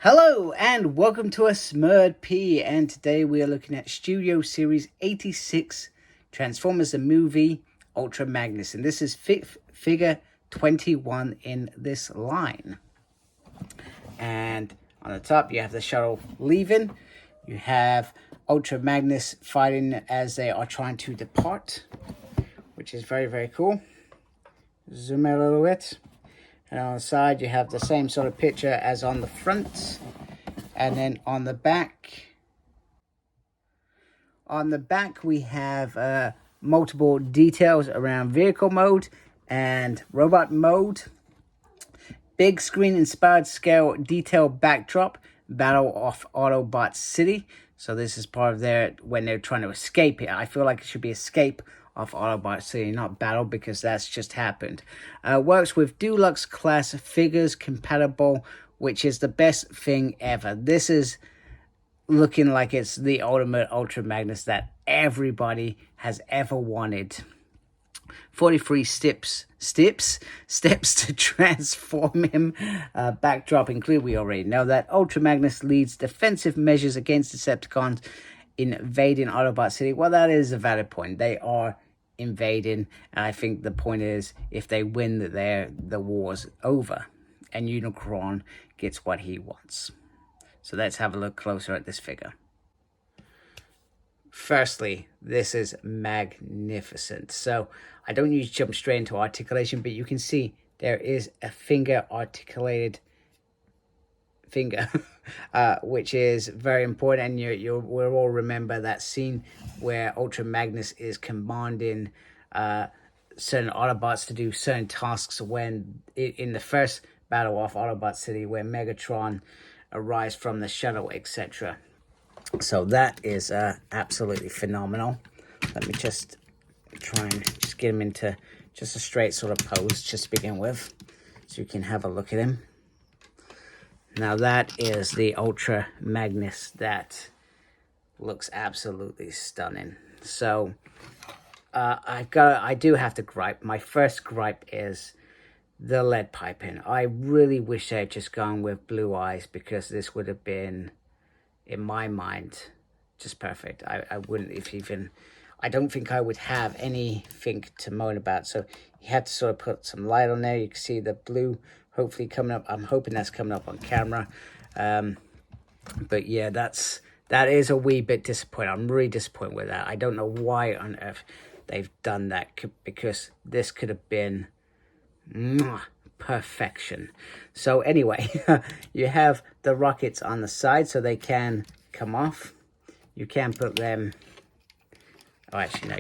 Hello and welcome to a Smurd P, and today we are looking at Studio Series 86 Transformers the Movie Ultra Magnus, and this is figure 21 in this line. And on the top you have the shuttle leaving, you have Ultra Magnus fighting as they are trying to depart, which is very cool. Zoom out a little bit. And on the side, you have the same sort of picture as on the front. And then on the back, we have multiple details around vehicle mode and robot mode. Big screen inspired scale detail backdrop, Battle of Autobot City. So this is part of their, when they're trying to escape it. I feel like it should be escape of Autobot City, not battle, because that's just happened. Works with Deluxe class figures compatible, which is the best thing ever. This is looking like it's the ultimate Ultra Magnus that everybody has ever wanted. 43 steps to transform him. Backdrop include, we already know that. Ultra Magnus leads defensive measures against Decepticons invading Autobot City. Well, that is a valid point. They are invading, and I think the point is, if they win, the war's over and Unicron gets what he wants. So let's have a look closer at this figure. Firstly, this is magnificent. So I don't usually jump straight into articulation, but you can see there is a finger articulated finger, which is very important. And we'll all remember that scene where Ultra Magnus is commanding certain Autobots to do certain tasks when in the first Battle of Autobot City, where Megatron arrives from the shuttle, etc. So that is absolutely phenomenal. Let me just try and just get him into just a straight sort of pose just to begin with, so you can have a look at him. Now that is the Ultra Magnus that looks absolutely stunning. So I do have to gripe. My first gripe is the lead piping. I really wish they had just gone with blue eyes, because this would have been, in my mind, just perfect. I wouldn't even, I don't think I would have anything to moan about. So you have to sort of put some light on there. You can see the blue hopefully coming up. I'm hoping that's coming up on camera. But yeah, that is a wee bit disappointing. I'm really disappointed with that. I don't know why on earth they've done that, because this could have been perfection. So anyway, you have the rockets on the side so they can come off. You can put them, oh actually no,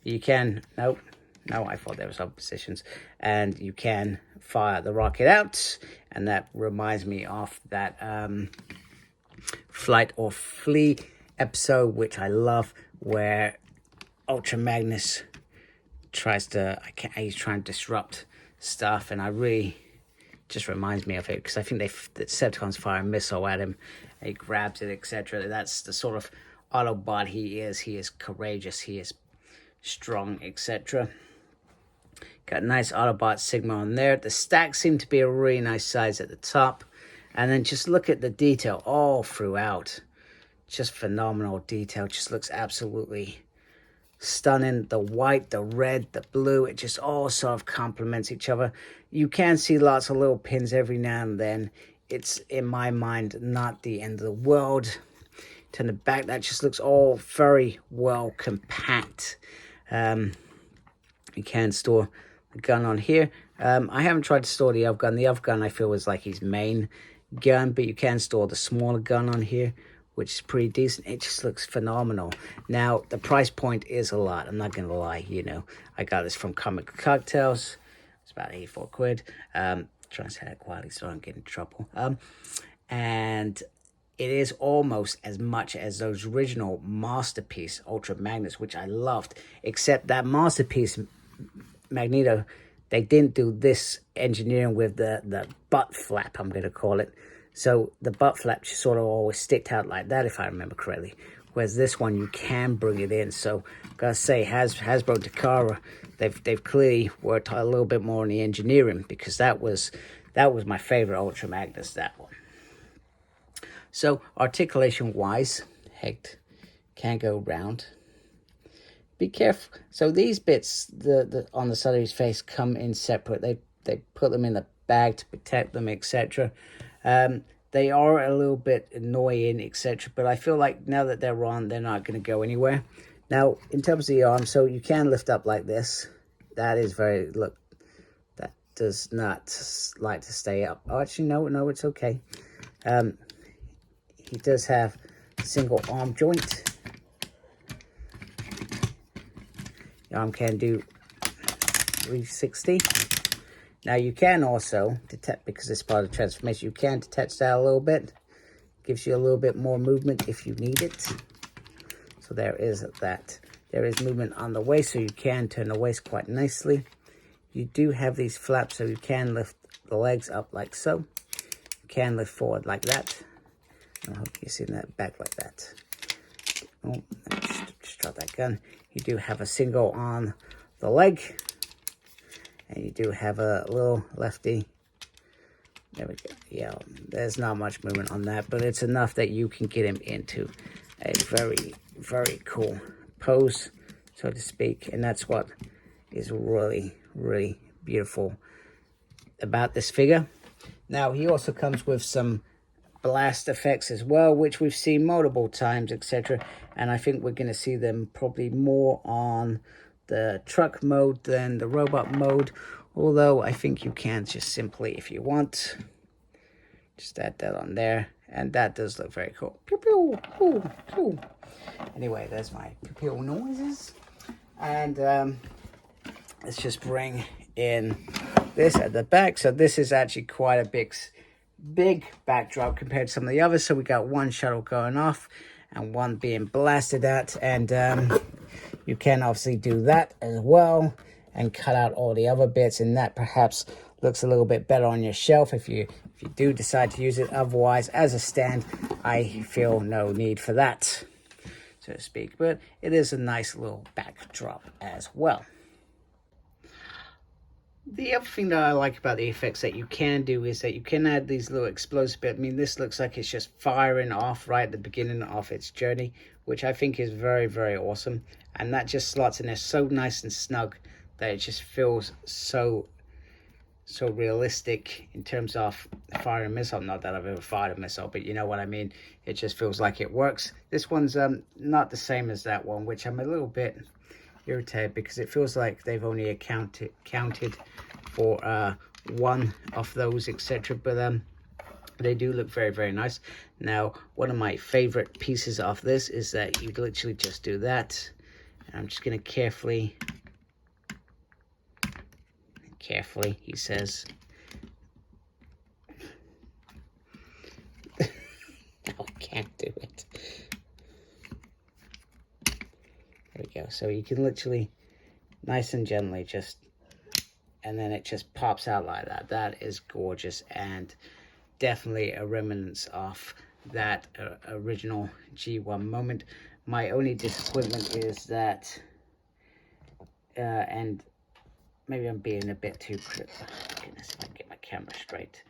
you can no, I thought there was other positions. And you can fire the rocket out, and that reminds me of that Flight or Flee episode, which I love, where Ultra Magnus he's trying to disrupt stuff, and I really, just reminds me of it, because I think the Decepticons fire a missile at him, and he grabs it, etc. That's the sort of Autobot he is. He is courageous, he is strong, etc. Got a nice Autobot Sigma on there. The stacks seem to be a really nice size at the top, and then just look at the detail all throughout. Just phenomenal detail. Just looks absolutely stunning. The white, the red, the blue, it just all sort of complements each other. You can see lots of little pins every now and then. It's, in my mind, not the end of the world. Turn the back, that just looks all very well compact. You can store the gun on here. I haven't tried to store the other gun. The other gun I feel is like his main gun, but you can store the smaller gun on here, which is pretty decent. It just looks phenomenal. Now, the price point is a lot. I'm not going to lie, you know. I got this from Comic Cocktails. It's about 84 quid. Trying to say that quietly so I don't get in trouble. And it is almost as much as those original Masterpiece Ultra Magnus, which I loved. Except that Masterpiece Magneto, they didn't do this engineering with the butt flap, I'm going to call it. So the butt flap just sort of always sticked out like that, if I remember correctly. Whereas this one, you can bring it in. So I've got to say, Hasbro Takara, they've clearly worked a little bit more on the engineering, because that was my favorite Ultra Magnus, that one. So articulation wise, head can go round. Be careful. So these bits, the on the side of his face, come in separate. They put them in the bag to protect them, etc. They are a little bit annoying, etc. But I feel like now that they're on, they're not going to go anywhere. Now, in terms of the arm, so you can lift up like this. That is very, look, that does not like to stay up. Oh, actually, no, it's okay. He does have a single arm joint. The arm can do 360. Now you can also detach, because it's part of the transformation, you can detach that a little bit. Gives you a little bit more movement if you need it. So there is that. There is movement on the waist, so you can turn the waist quite nicely. You do have these flaps, so you can lift the legs up like so. You can lift forward like that. I hope you're seeing that back like that. Oh, let me just drop that gun. You do have a single on the leg. And you do have a little lefty. There we go. Yeah, there's not much movement on that, but it's enough that you can get him into a very, very cool pose, so to speak. And that's what is really, really beautiful about this figure. Now, he also comes with some blast effects as well, which we've seen multiple times, etc. And I think we're going to see them probably more on the truck mode than the robot mode, although I think you can just simply, if you want, just add that on there, and that does look very cool. Pew, pew, pew, pew. Anyway, there's my pew, pew noises. And let's just bring in this at the back. So this is actually quite a big backdrop compared to some of the others. So we got one shuttle going off and one being blasted at, and you can obviously do that as well and cut out all the other bits, and that perhaps looks a little bit better on your shelf if you do decide to use it. Otherwise, as a stand, I feel no need for that, so to speak. But it is a nice little backdrop as well. The other thing that I like about the effects that you can do is that you can add these little explosive bits. I mean, this looks like it's just firing off right at the beginning of its journey, which I think is very, very awesome. And that just slots in there so nice and snug that it just feels so realistic in terms of firing a missile. Not that I've ever fired a missile, but you know what I mean. It just feels like it works. This one's not the same as that one, which I'm a little bit irritated because it feels like they've only counted for one of those, etc. But they do look very, very nice. Now, one of my favorite pieces of this is that you literally just do that, and I'm just going to carefully, he says. I can't do it. There we go. So you can literally, nice and gently, just, and then it just pops out like that. That is gorgeous, and definitely a remnants of that original G1 moment. My only disappointment is that, and maybe I'm being a bit too critical. Goodness, if I can get my camera straight.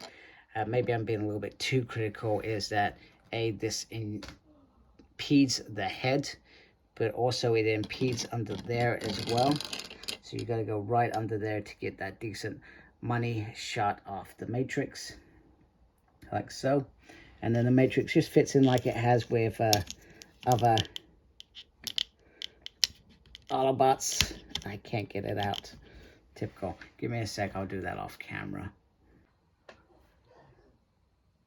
Maybe I'm being a little bit too critical, is that this impedes the head, but also it impedes under there as well. So you got to go right under there to get that decent money shot off the Matrix, like so. And then the Matrix just fits in like it has with other Autobots. I can't get it out. Typical. Give me a sec, I'll do that off camera.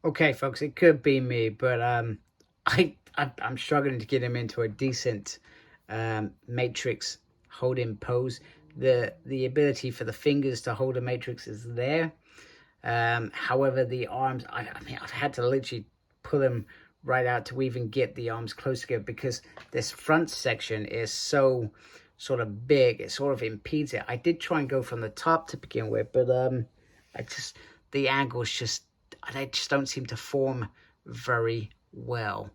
Okay, folks, it could be me, but I'm struggling to get him into a decent Matrix hold-in pose. The ability for the fingers to hold a Matrix is there. However, the arms, I mean, I've had to literally pull them right out to even get the arms close together, because this front section is so sort of big, it sort of impedes it. I did try and go from the top to begin with, but the angles they just don't seem to form very well,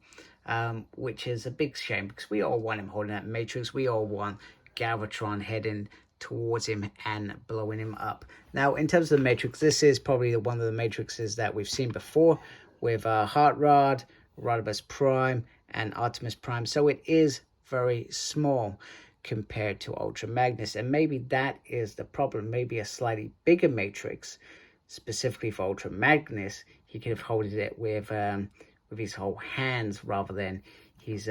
which is a big shame, because we all want him holding that Matrix. We all want Galvatron heading towards him and blowing him up. Now, in terms of the Matrix, this is probably one of the Matrixes that we've seen before, with Heart Rod, Rodimus Prime, and Optimus Prime. So it is very small compared to Ultra Magnus, and maybe that is the problem. Maybe a slightly bigger Matrix, specifically for Ultra Magnus, he could have holded it with his whole hands rather than his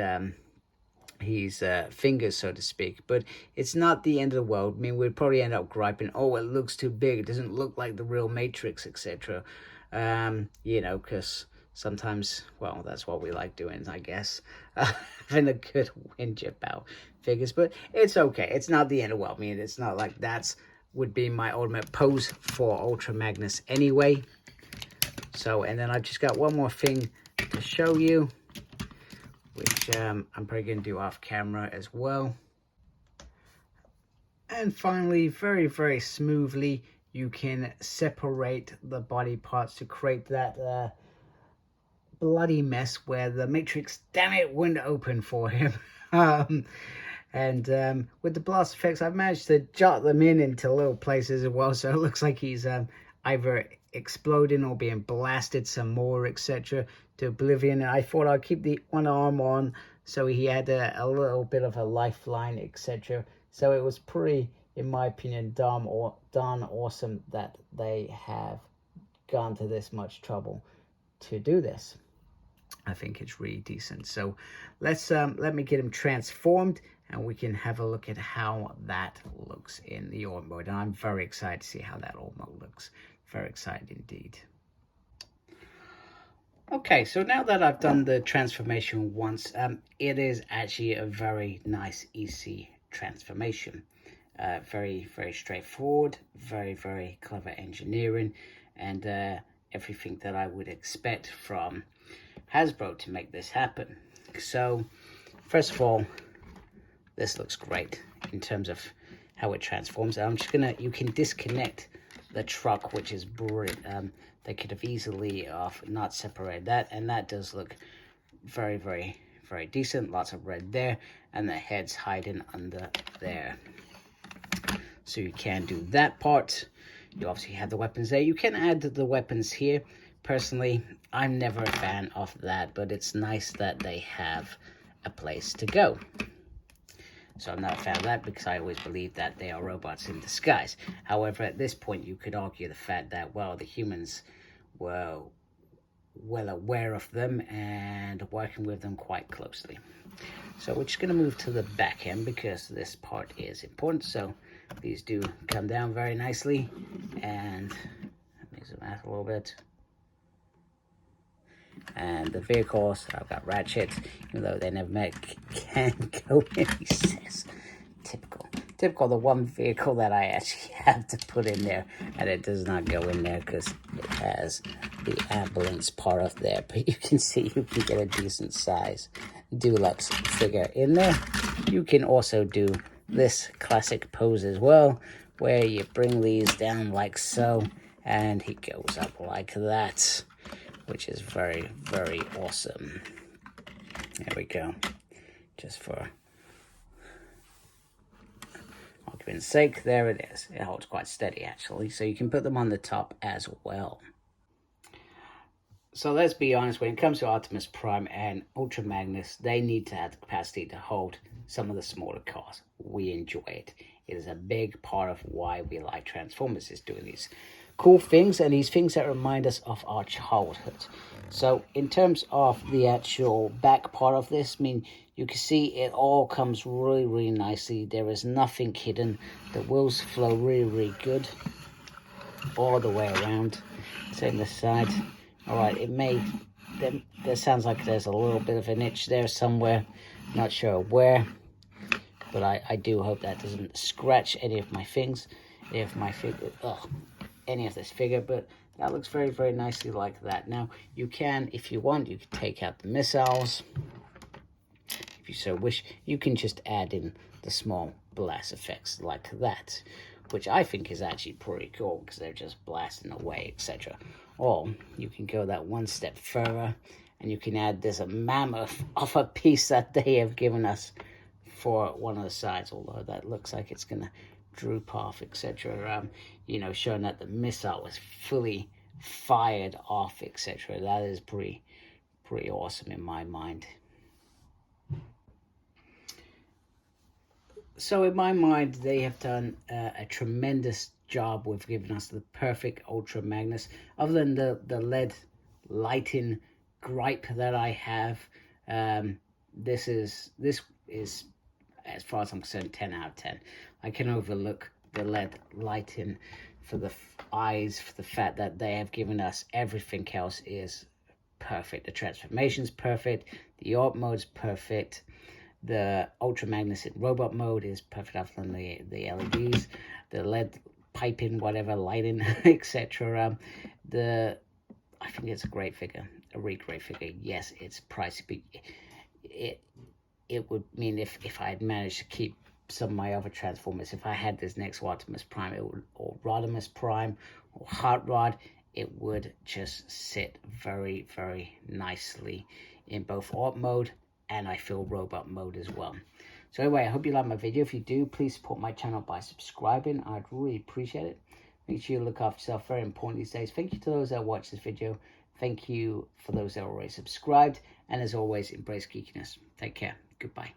fingers, so to speak. But it's not the end of the world. I mean, we'd probably end up griping, oh, it looks too big, it doesn't look like the real Matrix, etc. You know, because sometimes, well, that's what we like doing, I guess. Having a good whinge about figures, but it's okay. It's not the end of the world. I mean, it's not like that's would be my ultimate pose for Ultra Magnus anyway. So, and then I've just got one more thing to show you, which I'm probably going to do off camera as well. And finally, very, very smoothly, you can separate the body parts to create that bloody mess where the Matrix, damn it, wouldn't open for him. And with the blast effects, I've managed to jot them into little places as well, so it looks like he's either exploding or being blasted some more, etc., to oblivion. And I thought I'd keep the one arm on so he had a little bit of a lifeline, etc. So it was pretty, in my opinion, darn awesome that they have gone to this much trouble to do this. I think it's really decent. So let's let me get him transformed, and we can have a look at how that looks in the ART mode. And I'm very excited to see how that ART mode looks. Very excited indeed. Okay, so now that I've done the transformation once, it is actually a very nice, easy transformation. Very, very straightforward, very, very clever engineering, and everything that I would expect from Hasbro to make this happen. So, first of all, this looks great in terms of how it transforms. I'm just gonna, you can disconnect the truck, which is brilliant. They could have easily not separated that, and that does look very, very, very decent. Lots of red there, and the head's hiding under there. So you can do that part. You obviously have the weapons there. You can add the weapons here. Personally, I'm never a fan of that, but it's nice that they have a place to go. So I'm not a fan of that because I always believe that they are robots in disguise. However, at this point, you could argue the fact that, well, the humans were well aware of them and working with them quite closely. So we're just going to move to the back end because this part is important. So these do come down very nicely, and let me zoom out a little bit. And the vehicles, I've got ratchets, even though they never can go in, he says. Typical, the one vehicle that I actually have to put in there, and it does not go in there because it has the ambulance part of there. But you can see you can get a decent size deluxe figure in there. You can also do this classic pose as well, where you bring these down like so, and he goes up like that, which is very, very awesome. There we go. Just for argument's sake, there it is. It holds quite steady, actually. So you can put them on the top as well. So let's be honest, when it comes to Optimus Prime and Ultra Magnus, they need to have the capacity to hold some of the smaller cars. We enjoy it. It is a big part of why we like Transformers, is doing these cool things and these things that remind us of our childhood. So in terms of the actual back part of this, I mean, you can see it all comes really, really nicely. There is nothing hidden. The wheels flow really, really good all the way around. Same this side. All right, it may, there sounds like there's a little bit of an itch there somewhere. Not sure where, but I do hope that doesn't scratch any of my things, any of this figure, but that looks very, very nicely like that. Now, you can, if you want, you can take out the missiles. If you so wish, you can just add in the small blast effects like that, which I think is actually pretty cool because they're just blasting away, etc. Or you can go that one step further and you can add this mammoth of a piece that they have given us for one of the sides, although that looks like it's going to droop off, etc. You know, showing that the missile was fully fired off, etc. That is pretty pretty awesome in my mind. So in my mind, they have done a tremendous job with giving us the perfect Ultra Magnus. Other than the LED lighting gripe that I have, this is, as far as I'm concerned, 10 out of 10. I can overlook the LED lighting for the eyes, for the fact that they have given us everything else is perfect. The transformation's perfect, the art mode's perfect, the Ultra Magnus in robot mode is perfect, other than the LEDs, the LED piping, whatever, lighting, etc. I think it's a great figure, a really great figure. Yes, it's pricey, but it would mean if I had managed to keep some of my other Transformers, if I had this next Optimus Prime, or Rodimus Prime, or Hot Rod, it would just sit very, very nicely in both art mode and I feel robot mode as well. So anyway, I hope you like my video. If you do, please support my channel by subscribing. I'd really appreciate it. Make sure you look after yourself, very important these days. Thank you to those that watch this video. Thank you for those that are already subscribed. And as always, embrace geekiness. Take care. Goodbye.